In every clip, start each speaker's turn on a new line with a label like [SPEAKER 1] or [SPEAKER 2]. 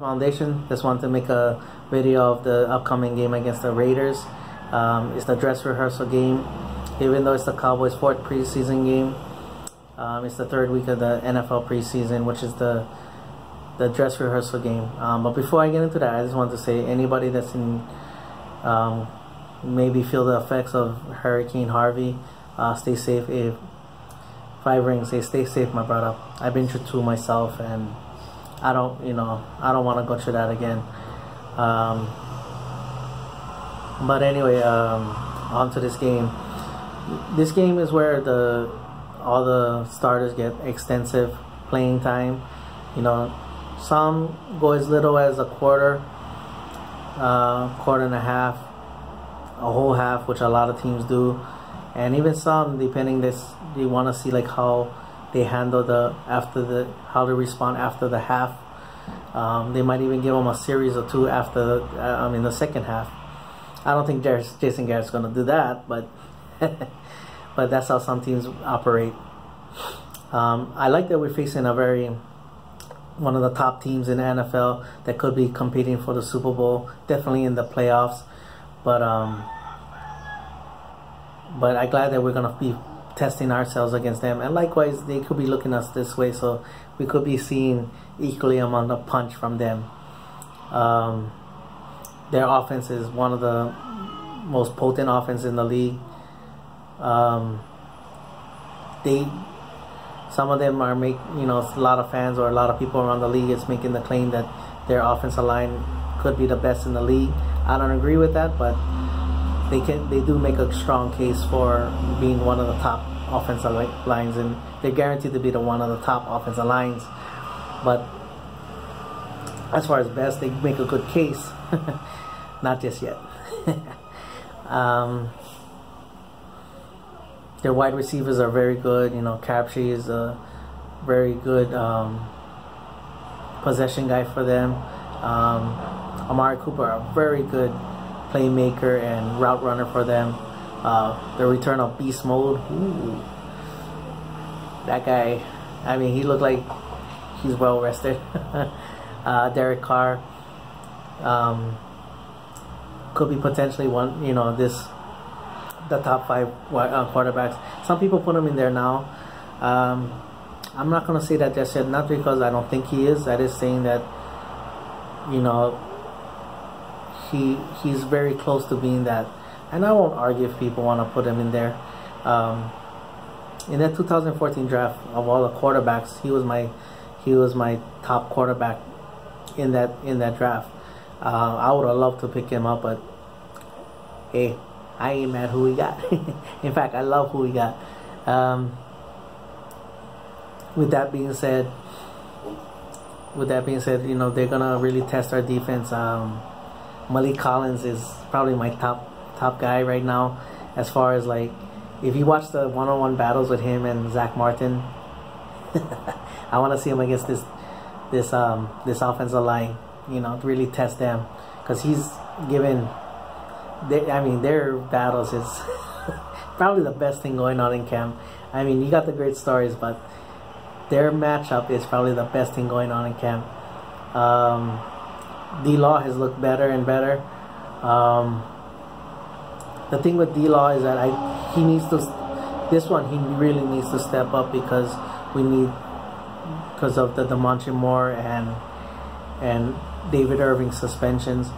[SPEAKER 1] Foundation. Just wanted to make a video of the upcoming game against the Raiders. It's the dress rehearsal game. Even though it's the Cowboys' 4th preseason game, it's the 3rd week of the NFL preseason, which is the dress rehearsal game. But before I get into that, I just want to say, anybody that's in maybe feel the effects of Hurricane Harvey, stay safe. If five rings, stay safe, my brother. I've been through 2 myself, and I don't want to go through that again. But anyway, on to this game. This game is where all the starters get extensive playing time. Some go as little as a quarter, quarter and a half, a whole half, which a lot of teams do, and even some, depending they want to see like how they handle how they respond after the half. They might even give them a series or 2 after the second half. I don't think Jason Garrett's going to do that, but but that's how some teams operate. I like that we're facing one of the top teams in the NFL that could be competing for the Super Bowl, definitely in the playoffs. But I'm glad that we're gonna be testing ourselves against them, and likewise they could be looking at us this way, so we could be seeing equally amount of punch from them. Their offense is one of the most potent offense in the league. Some of them are a lot of fans or a lot of people around the league is making the claim that their offensive line could be the best in the league. I don't agree with that, but they do make a strong case for being one of the top offensive lines, and they're guaranteed to be one of the top offensive lines. But as far as best, they make a good case. Not just yet. Their wide receivers are very good. Crabtree is a very good possession guy for them. Amari Cooper, a very good playmaker and route runner for them. The return of beast mode. Ooh. That guy, he looked like he's well rested. Derek Carr could be potentially the top 5 quarterbacks. Some people put him in there now. I'm not going to say that just yet, not because I don't think he is. I just saying that he's very close to being that, and I won't argue if people want to put him in there. In that 2014 draft, of all the quarterbacks, he was my top quarterback in that draft. I would have loved to pick him up, but hey, I ain't mad who we got. In fact, I love who we got. With that being said, they're gonna really test our defense. Malik Collins is probably my top guy right now, as far as if you watch the one-on-one battles with him and Zach Martin. I want to see him against this offensive line. To really test them, because he's given. Their battles is probably the best thing going on in camp. You got the great stories, but their matchup is probably the best thing going on in camp. D-Law has looked better and better. The thing with D-Law is that he really needs to step up, because of the DeMontre Moore and David Irving suspensions.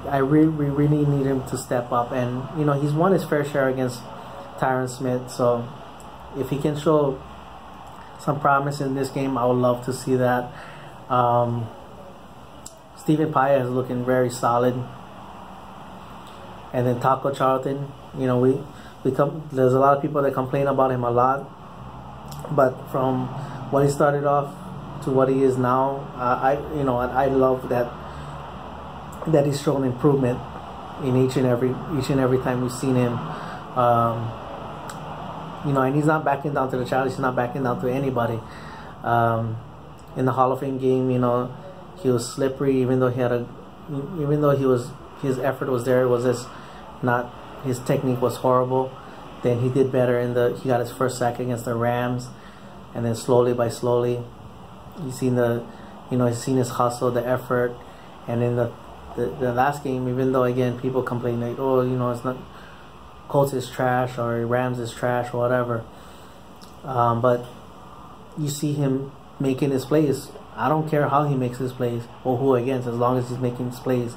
[SPEAKER 1] We really need him to step up, and he's won his fair share against Tyron Smith. So if he can show some promise in this game, I would love to see that. Stephen Paya is looking very solid, and then Taco Charlton. There's a lot of people that complain about him a lot, but from when he started off to what he is now, I love that he's shown improvement in each and every time we've seen him. And he's not backing down to the challenge. He's not backing down to anybody. In the Hall of Fame game, he was slippery, even though his effort was there. It was just not, his technique was horrible. Then he did better he got his first sack against the Rams, and then slowly, you've seen He's seen his hustle, the effort, and in the last game, even though again people complain like, oh, it's not, Colts is trash or Rams is trash or whatever, but you see him making his plays. I don't care how he makes his plays or who against, as long as he's making his plays.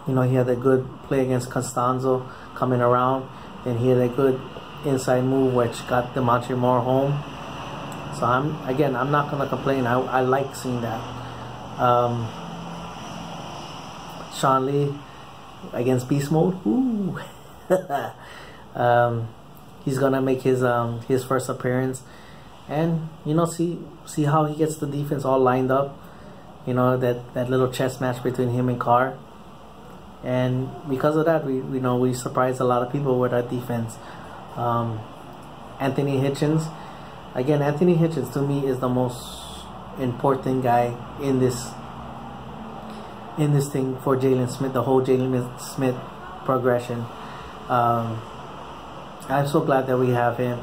[SPEAKER 1] He had a good play against Costanzo coming around, and he had a good inside move which got DeMontre Moore home. So I'm not gonna complain. I like seeing that. Sean Lee against Beast Mode. Ooh. He's gonna make his first appearance, and see how he gets the defense all lined up. That little chess match between him and Carr, and because of that, we surprised a lot of people with our defense. Anthony Hitchens, again, Anthony Hitchens to me is the most important guy in this thing for Jalen Smith, the whole Jalen Smith progression. I'm so glad that we have him.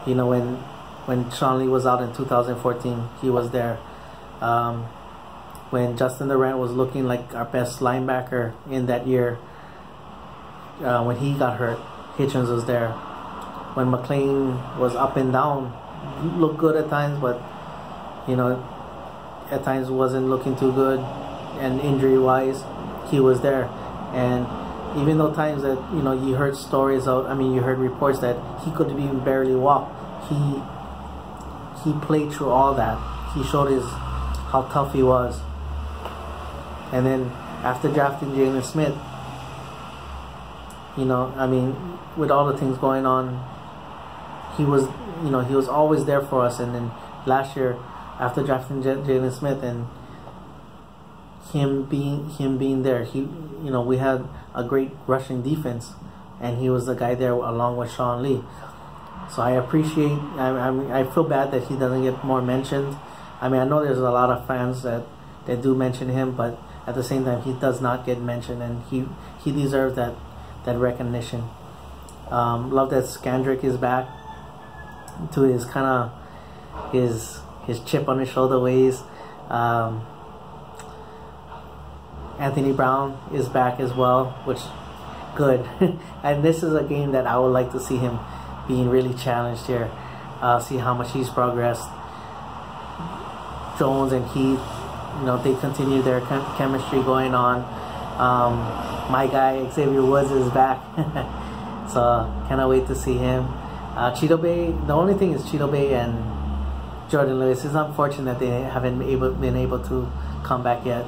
[SPEAKER 1] When Sean Lee was out in 2014, he was there. When Justin Durant was looking like our best linebacker in that year, when he got hurt, Hitchens was there. When McLean was up and down, looked good at times, but at times wasn't looking too good, and injury-wise, he was there. And even though times that you heard stories of, you heard reports that he could even barely walk, he played through all that. He showed how tough he was. And then after drafting Jalen Smith, with all the things going on, he was always there for us. And then last year, after drafting Jalen Smith and him being there, we had a great rushing defense, and he was the guy there along with Sean Lee. So I appreciate. I feel bad that he doesn't get more mentioned. I know there's a lot of fans that do mention him, but at the same time, he does not get mentioned, and he deserves that recognition. Love that Skandrick is back to his kind of his chip on his shoulder ways. Anthony Brown is back as well, which good. And this is a game that I would like to see him being really challenged here. See how much he's progressed. Jones and Heath, they continue their chemistry going on. My guy Xavier Woods is back, so cannot wait to see him. Cheeto Bay. The only thing is Cheeto Bay and Jordan Lewis. It's unfortunate that they haven't been able to come back yet.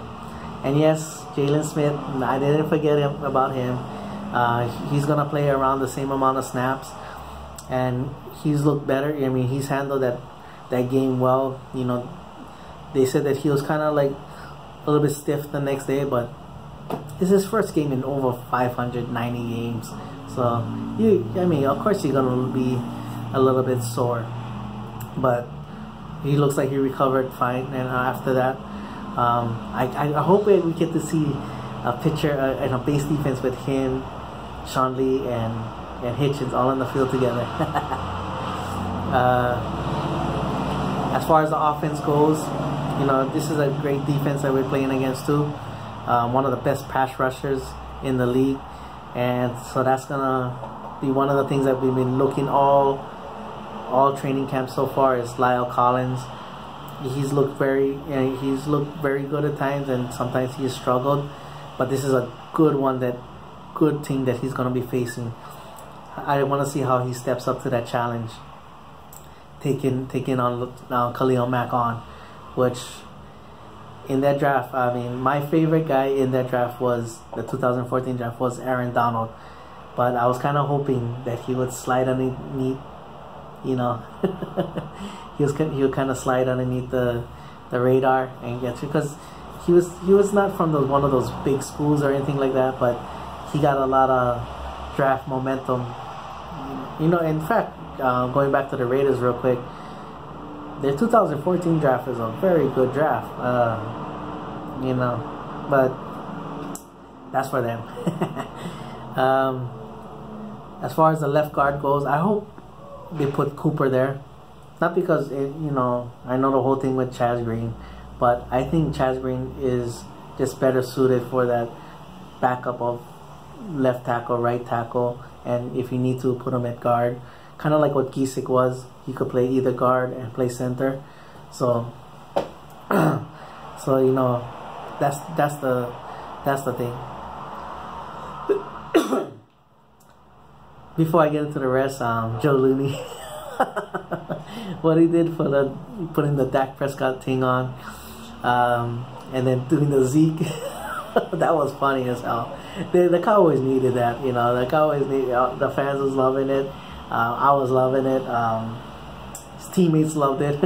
[SPEAKER 1] And yes, Jalen Smith, I didn't forget about him. He's gonna play around the same amount of snaps, and he's looked better. He's handled that game well. They said that he was kind of like a little bit stiff the next day, but it's his first game in over 590 games. So of course you're gonna be a little bit sore, but he looks like he recovered fine. And after that, I hope we get to see a picture and a base defense with him, Sean Lee, and Hitchens all on the field together. As far as the offense goes, this is a great defense that we're playing against too. One of the best pass rushers in the league, and so that's gonna be one of the things that we've been looking all training camp so far is Lyle Collins. He's looked very good at times, and sometimes he's struggled, but this is a good team that he's gonna be facing. I want to see how he steps up to that challenge, taking on Khalil Mack on, which in that draft, my favorite guy in that draft was the 2014 draft was Aaron Donald, but I was kind of hoping that he would slide underneath, he would kind of slide underneath the radar and get through, because he was not from one of those big schools or anything like that, but he got a lot of draft momentum. In fact, going back to the Raiders real quick, their 2014 draft is a very good draft, but that's for them. As far as the left guard goes, I hope they put Cooper there. Not because you know, I know the whole thing with Chaz Green, but I think Chaz Green is just better suited for that backup of left tackle, right tackle, and if you need to put him at guard, kind of like what Gisick was. He could play either guard and play center. So, so you know, that's the thing. Before I get into the rest, Joe Looney, what he did for putting the Dak Prescott thing on, and then doing the Zeke, that was funny as hell. The Cowboys needed that, you know. The Cowboys needed. The fans was loving it. I was loving it. His teammates loved it.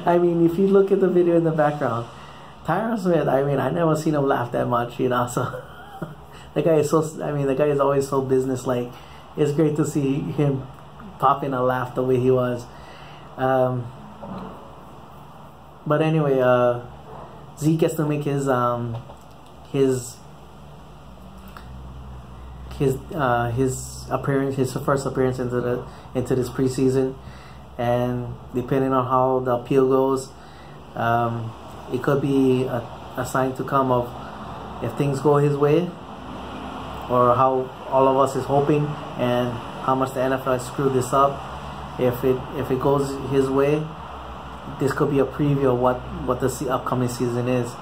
[SPEAKER 1] I mean, if you look at the video in the background, Tyron Smith. I mean, I never seen him laugh that much, you know. So the guy is so. I mean, the guy is always so businesslike. It's great to see him popping a laugh the way he was. But anyway, Zeke gets to make his appearance, his first appearance into this preseason, and depending on how the appeal goes, it could be a sign to come of if things go his way, or how all of us is hoping, and how much the NFL has screwed this up. If it goes his way, this could be a preview of what the upcoming season is,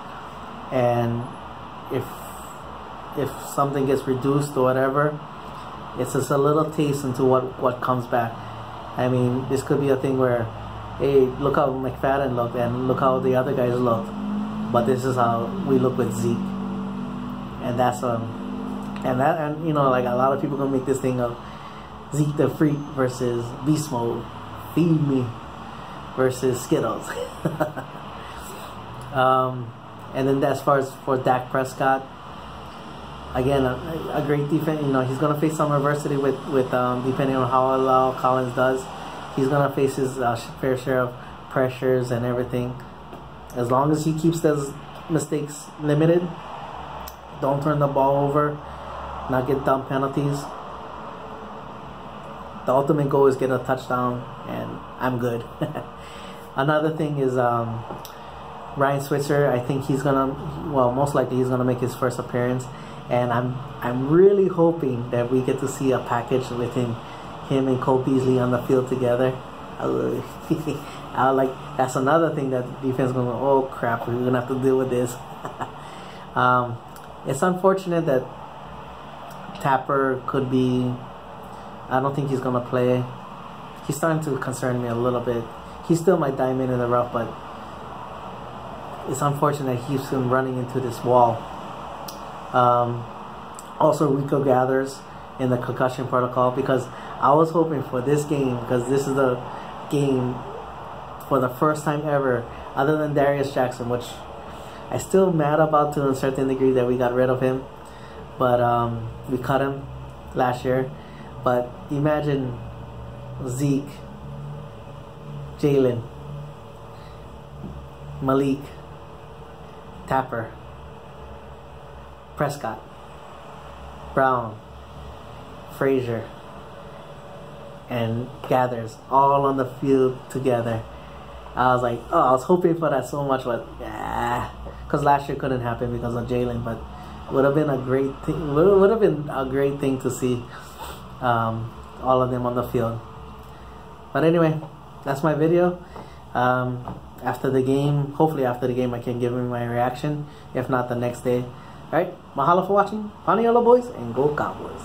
[SPEAKER 1] and if something gets reduced or whatever, it's just a little taste into what comes back. I mean, this could be a thing where, hey, look how McFadden looked and look how the other guys looked, but this is how we look with Zeke, and that's and you know, like a lot of people gonna make this thing of Zeke the Freak versus Beast Mode, Feed Me versus Skittles. And then as far as for Dak Prescott, again, a great defense. You know, he's gonna face some adversity with depending on how well Collins does. He's gonna face his fair share of pressures and everything. As long as he keeps those mistakes limited, don't turn the ball over, not get dumb penalties. The ultimate goal is get a touchdown, and I'm good. Another thing is Ryan Switzer. I think he's gonna, well, most likely he's gonna make his first appearance, and I'm really hoping that we get to see a package with him and Cole Beasley on the field together. I like, that's another thing that the defense is going to, oh crap, we're gonna have to deal with this. It's unfortunate that Tapper could be, I don't think he's gonna play. He's starting to concern me a little bit. He still might diamond in the rough, but it's unfortunate he keeps him running into this wall. Also, Rico Gathers in the concussion protocol, because I was hoping for this game, because this is the game for the first time ever, other than Darius Jackson, which I still mad about to a certain degree that we got rid of him, but we cut him last year. But imagine Zeke, Jalen, Malik, Tapper, Prescott, Brown, Frazier, and Gathers all on the field together. I was like, oh, I was hoping for that so much, but yeah, because last year couldn't happen because of Jalen. But would have been a great thing. Would have been a great thing to see all of them on the field. But anyway, that's my video. After the game, hopefully after the game, I can give him my reaction. If not, the next day. All right, mahalo for watching. Paniolo boys, and go Cowboys.